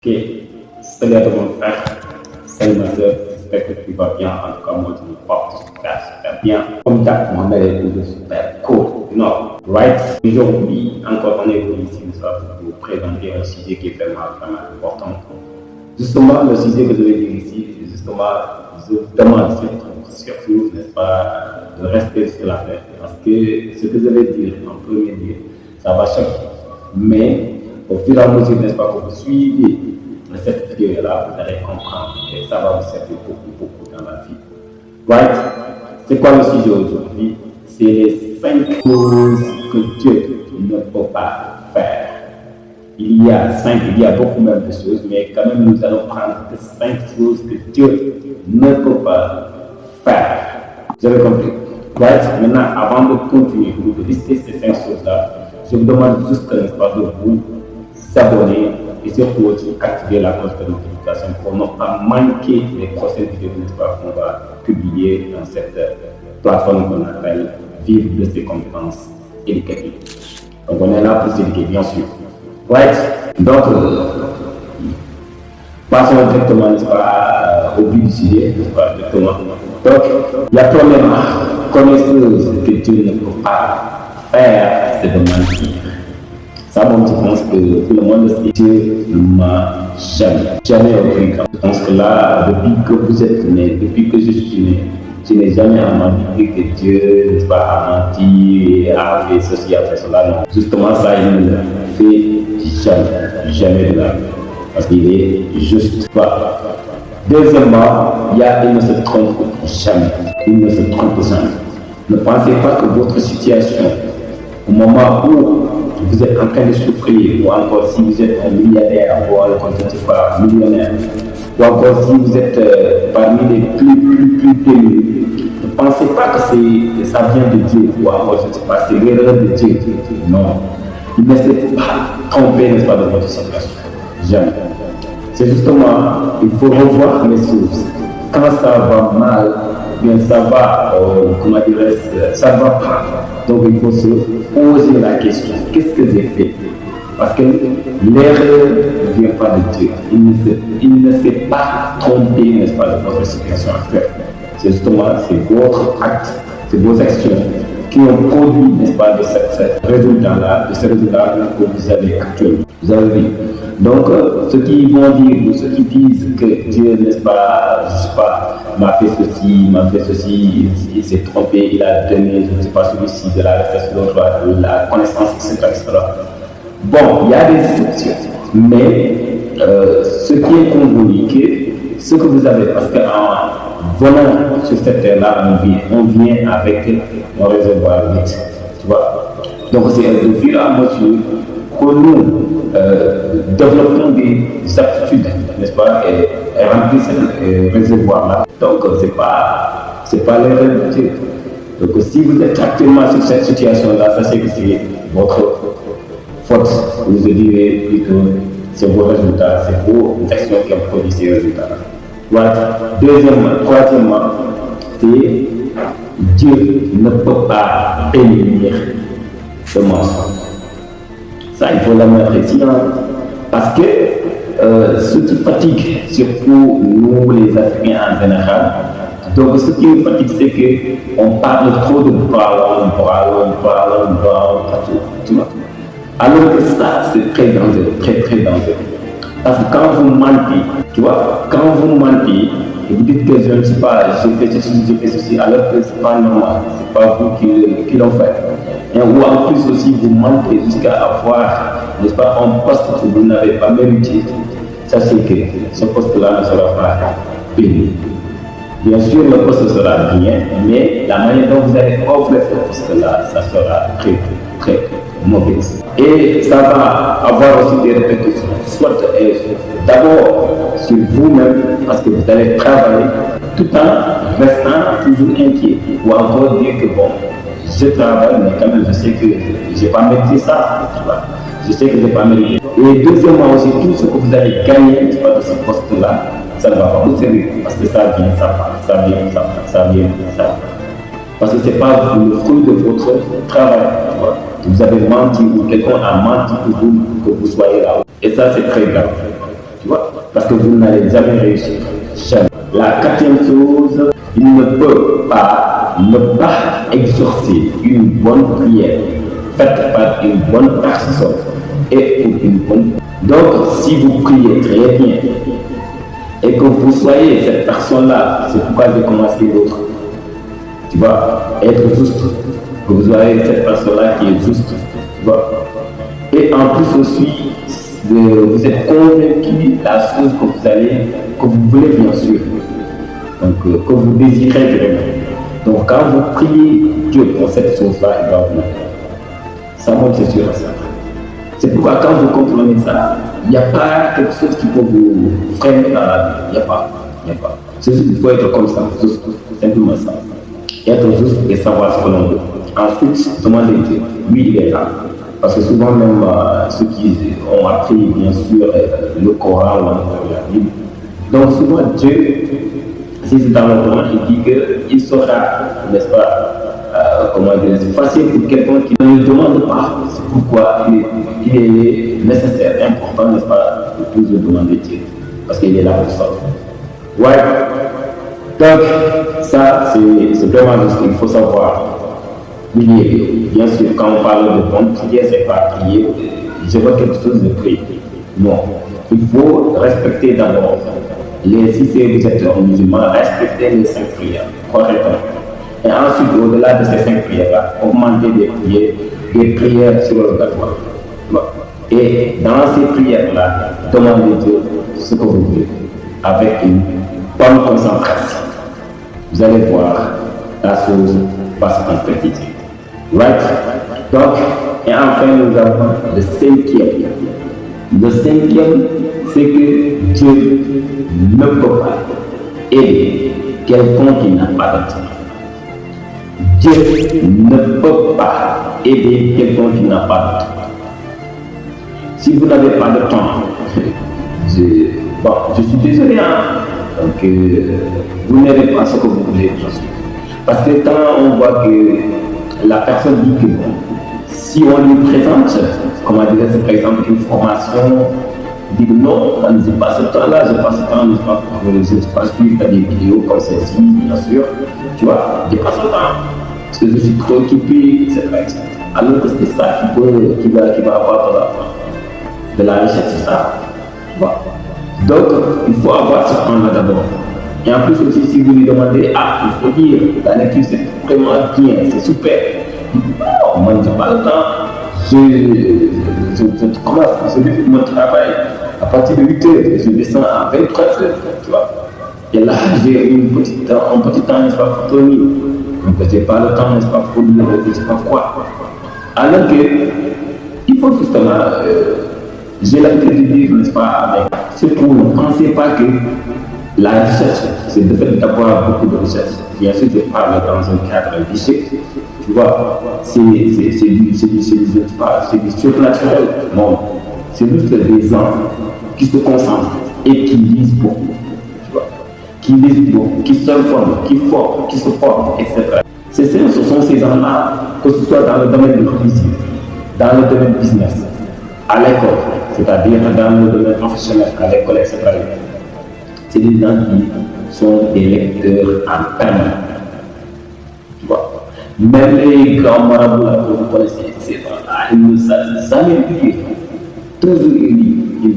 Ok, salut à tout le monde, frère. Salut ma soeur, j'espère que tu vas bien. En tout cas, moi, je me porte super bien. Comme d'hab, Mohamed est toujours super cool. Non, right? Aujourd'hui, encore, on est venu ici pour vous présenter un sujet qui est vraiment important. Justement, le sujet que je vais dire ici, justement, je vous demande surtout, n'est-ce pas, de rester sur la tête. Parce que ce que je vais dire en premier lieu, ça va choquer. Mais au fur et à mesure, n'est-ce pas, que vous suivez cette vidéo-là, vous allez comprendre et ça va vous servir beaucoup dans la vie. Right? C'est quoi le sujet aujourd'hui? C'est les 5 choses que Dieu ne peut pas faire. Il y a beaucoup même de choses, mais quand même nous allons prendre 5 choses que Dieu ne peut pas faire. Vous avez compris? Right? Maintenant, avant de continuer, de lister ces 5 choses-là, je vous demande juste, n'est-ce pas, de vous s'abonner et surtout aussi activer la cloche de notification pour ne pas manquer les prochaines vidéos qu'on va publier dans cette plateforme qu'on appelle Vivre de ses compétences éducatives. Donc on est là pour s'éduquer, bien sûr. Right? Donc, passons directement, n'est-ce pas, au but du sujet, n'est-ce pas, directement. Donc, il y a premièrement, connaisseuse que Dieu ne peut pas faire, c'est de mentir. Ça, moi, je pense que tout le monde sait que Dieu ne m'a jamais appris. Je pense que là, depuis que vous êtes né, depuis que je suis né, je n'ai jamais entendu que Dieu, n'est-ce pas, a menti, a fait ceci, a fait cela. Non. Justement, ça, il ne fait jamais de la vie. Parce qu'il est juste. Voilà. Deuxièmement, il ne se trompe jamais. Il ne se trompe jamais. Ne pensez pas que votre situation, au moment où vous êtes en train de souffrir, ou encore si vous êtes un milliardaire, ou encore un millionnaire, ou encore si vous êtes parmi les plus démunis, ne pensez pas que ça vient de Dieu, ou encore, je ne sais pas, c'est l'erreur de Dieu. Non. Il ne s'est pas trompé, n'est-ce pas, de votre situation. Jamais. C'est justement, il faut revoir les choses. Quand ça va mal, bien ça va, comment dirais-je, ça va pas. Donc il faut se poser la question, qu'est-ce que j'ai fait? Parce que l'erreur ne vient pas de Dieu. Il ne s'est pas trompé, n'est-ce pas, de votre situation actuelle. C'est justement, c'est votre acte, c'est vos actions qui ont produit, n'est-ce pas, de ce résultat-là que vous avez actuellement. Vous avez vu. Donc, ceux qui vont dire, ou ceux qui disent que Dieu, n'est-ce pas, je ne sais pas, m'a fait ceci, il s'est trompé, il a donné, je ne sais pas, celui-ci, de la richesse, l'autre, la connaissance, etc. Bon, il y a des exceptions, mais ce qui est convenu, que ce que vous avez, parce qu'en venant sur cette terre-là, on vient avec un réservoir vide, tu vois. Donc, c'est de fur et à mesure que nous développons des aptitudes, n'est-ce pas, et remplir ce réservoir-là. Donc, c'est pas l'erreur de Dieu. Donc, si vous êtes actuellement sur cette situation-là, sachez que c'est votre faute. Vous direz plutôt, c'est vos résultats, c'est vos actions qui ont produit ces résultats-là. Voilà. Troisièmement, c'est Dieu ne peut pas bénir ce mensonge. Ça, il faut la mettre ici, hein, parce que ce qui fatigue, surtout nous les Africains en général, donc ce qui nous fatigue, c'est qu'on parle trop de parole partout, tu vois. Alors que ça, c'est très dangereux, très dangereux. Parce que quand vous mentez, tu vois, quand vous mentez, et vous dites que je ne sais pas, j'ai fait ceci, alors que ce n'est pas normal, ce n'est pas vous qui l'ont fait. Et ou en plus aussi, vous mentez jusqu'à avoir, n'est-ce pas, un poste que vous n'avez pas mérité. Sachez que ce poste-là ne sera pas béni. Bien sûr, le poste sera bien, mais la manière dont vous allez offrir ce poste-là, ça sera très mauvaise. Et ça va avoir aussi des répercussions, soit d'abord sur vous-même, parce que vous allez travailler tout en restant toujours inquiet, ou encore dire que bon, je travaille, mais quand même je sais que je n'ai pas mérité ça, tu vois. Je sais que je n'ai pas mérité. Et deuxièmement aussi, tout ce que vous allez gagner de ce poste-là, ça ne va pas vous servir, parce que ça vient, ça part, ça vient. Parce que ce n'est pas le fruit de votre travail, tu vois. Vous avez menti ou quelqu'un a menti pour vous, que vous soyez là. Et ça, c'est très grave. Tu vois, parce que vous n'allez jamais réussir. Jamais. La quatrième chose, il ne peut pas ne pas exaucer une bonne prière faite par une bonne personne et pour une bonne. Donc, si vous priez très bien et que vous soyez cette personne-là, c'est pourquoi j'ai commencé l'autre. Tu vois, être juste. Que vous soyez cette personne-là qui est juste. Tu vois. Et en plus aussi, vous êtes convaincu de la chose que vous voulez bien sûr. Donc, que vous désirez vraiment. Donc, quand vous priez Dieu pour cette chose-là, il va vous. Ça montre, c'est sûr et certain. C'est pourquoi quand vous comprenez ça, il n'y a pas quelque chose qui peut vous freiner dans la vie. Il n'y a pas. C'est juste qu'il faut être comme ça, juste, simplement ça. Être juste et savoir ce que l'on veut. Ensuite, demandez Dieu. Lui, il est là. Parce que souvent même ceux qui ont appris bien sûr le Coran ou la Bible. Donc souvent Dieu, si c'est dans le Coran, il dit qu'il sera, n'est-ce pas, comment dire, c'est facile pour quelqu'un qui ne le demande pas. C'est pourquoi il est nécessaire, important, n'est-ce pas, de toujours demander Dieu. Parce qu'il est là pour ça. Ouais. Donc, ça, c'est vraiment juste qu'il faut savoir. Prier, bien sûr, quand on parle de bonne prière, c'est pas prier, je vois quelque chose de prier. Non. Il faut respecter d'abord si vous êtes un musulman, respecter les 5 prières correctement. Et ensuite, au-delà de ces 5 prières-là, augmenter des prières sur le gâteau. Et dans ces prières-là, demandez Dieu ce que vous voulez, avec une bonne concentration. Vous allez voir, la chose va se concrétiser. Right? Donc, et enfin, nous avons le cinquième. Le cinquième, c'est que Dieu ne peut pas aider quelqu'un qui n'a pas de temps. Dieu ne peut pas aider quelqu'un qui n'a pas de temps. Si vous n'avez pas de temps, je suis désolé, hein? Donc, vous n'avez pas ce que vous voulez, bien sûr. Parce que quand on voit que la personne dit que bon, si on lui présente, comment dire, par exemple, une formation, il dit que non, je n'ai pas ce temps-là, je passe ce temps, je ne pas suivre des vidéos comme celle-ci, bien sûr, tu vois, je passe le temps, parce que je suis trop occupé, etc. Alors que c'est ça qui va avoir de la richesse, c'est ça, tu vois. Donc, il faut avoir ce temps-là d'abord. Et en plus aussi, si vous lui demandez, il faut dire, la lecture c'est vraiment bien, c'est super. Non, moi je n'ai pas le temps. Je commence, je débute mon travail à partir de 8 heures et je descends à 23 heures, tu vois. Et là, j'ai un petit temps, n'est-ce pas, pour dormir. Donc, je n'ai pas le temps, n'est-ce pas, pour lire, je ne sais pas quoi. Alors que, il faut justement, j'ai l'habitude de dire, n'est-ce pas, mais surtout, ne pensez pas que la richesse, c'est le fait d'avoir beaucoup de richesse. Bien sûr, je parle dans un cadre lycée, tu vois, c'est du surnaturel. Non, c'est juste des gens qui se concentrent et qui lisent beaucoup, tu vois, qui lisent beaucoup, qui se forment, qui se forment, etc. Ce sont ces gens-là, que ce soit dans le domaine de l'office, dans le domaine du business, à l'école, c'est-à-dire dans le domaine professionnel, à l'école, etc. C'est des gens qui sont des lecteurs en permanence. Tu vois. Même les grands marabouts que vous connaissez, ces gens-là, ils ne savent jamais lire. Toujours ils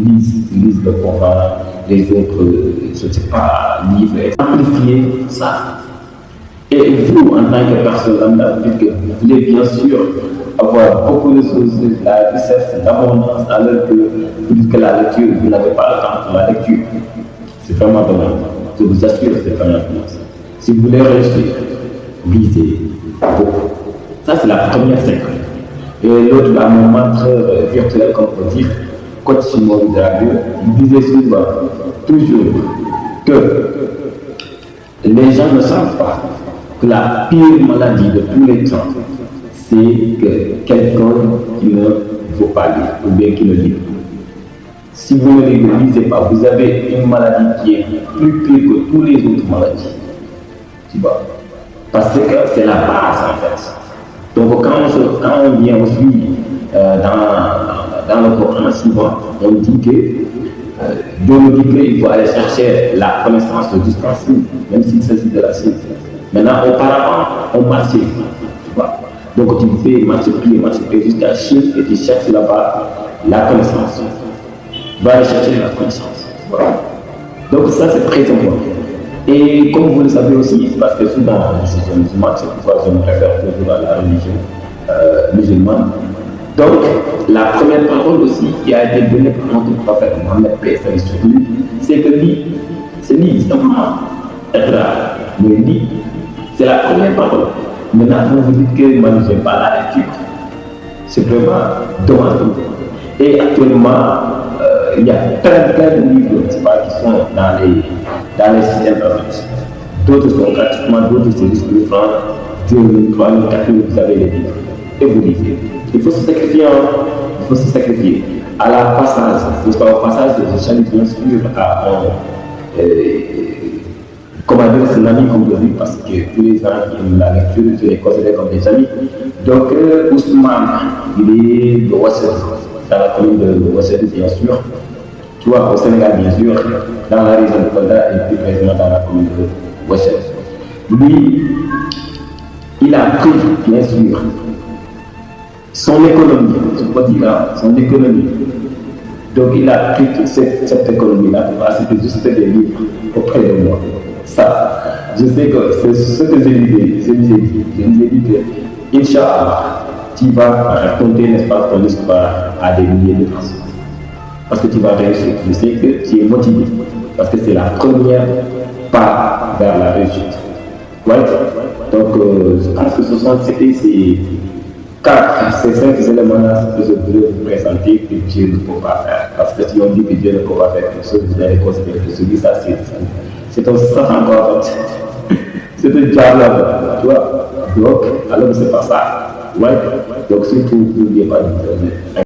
lisent le Coran, les autres, je ne sais pas, livres, amplifier ça. Et vous, en tant que personne lambda, puisque vous voulez bien sûr avoir beaucoup de choses, la richesse, l'abondance, alors que vous dites que la lecture, vous n'avez pas le temps pour la lecture. C'est vraiment dommage. Je vous assure que c'est vraiment dommage. Si vous voulez réussir, lisez beaucoup. Ça, c'est la première secret. Et l'autre, là, mon montre virtuel, comme on peut dire, coach Simone Drague, il disait souvent, toujours, que les gens ne savent pas que la pire maladie de tous les temps, c'est que quelqu'un qui ne veut pas lire, ou bien qui ne lit pas. Si vous ne lisez pas, vous avez une maladie qui est plus pire que toutes les autres maladies. Tu vois? Parce que c'est la base en fait. Donc quand on vient aussi dans le Coran suivant, on dit que Dieu nous dit qu'il faut aller chercher la connaissance jusqu'en Chine, même s'il s'agit de la Chine. Maintenant, auparavant, on marchait. Tu vois. Donc tu fais marcher pied jusqu'à Chine et tu cherches là-bas la connaissance. Tu vas aller chercher la connaissance. Voilà. Donc ça, c'est très important. Et comme vous le savez aussi, parce que souvent, je suis musulman, c'est pourquoi je me réfère toujours à la religion musulmane. Donc, la première parole aussi qui a été donnée par notre prophète Mohammed, c'est que lui, c'est lui, justement, c'est la première parole. Maintenant, vous dites que moi, je n'ai pas la lecture. C'est vraiment dommage. Et actuellement, il y a plein de livres qui sont dans les sites internet. D'autres sont gratuitement, d'autres c'est juste 1 000 francs, 2 000, 3 000, 4 000, vous avez les livres. Et vous lisez. Il faut se sacrifier, il faut se sacrifier. À la passage, au passage, je salue bien sûr à comment dire, c'est un ami comme lui, parce que tous les gens qui aiment la lecture, je les considère comme des amis. Donc, Ousmane, il est de Ouassel, dans la commune de Ouassel, bien sûr. Tu vois, au Sénégal, bien sûr, dans la région de Kolda et plus précisément dans la commune de Ouassel. Lui, il a pris, bien sûr, son économie, je peux dire, son économie. Donc, il a pris toute cette économie-là pour acheter juste des livres auprès de moi. Ça, je sais que c'est ce que je lui ai dit que, Inch'Allah, tu vas raconter, n'est-ce pas, ton histoire à des milliers de personnes. Parce que tu vas réussir. Je sais que tu es motivé. Parce que c'est la première pas vers la réussite. Ouais. Donc, je pense que ce sont ces 5 éléments-là que je voulais vous présenter que Dieu ne peut pas faire. Parce que si on dit que Dieu ne peut pas faire quelque chose, vous allez considérer que celui-là, c'est un Satan en fait. C'est un diable, tu vois. Donc, alors c'est pas ça. Ouais. Donc, surtout, n'oubliez pas de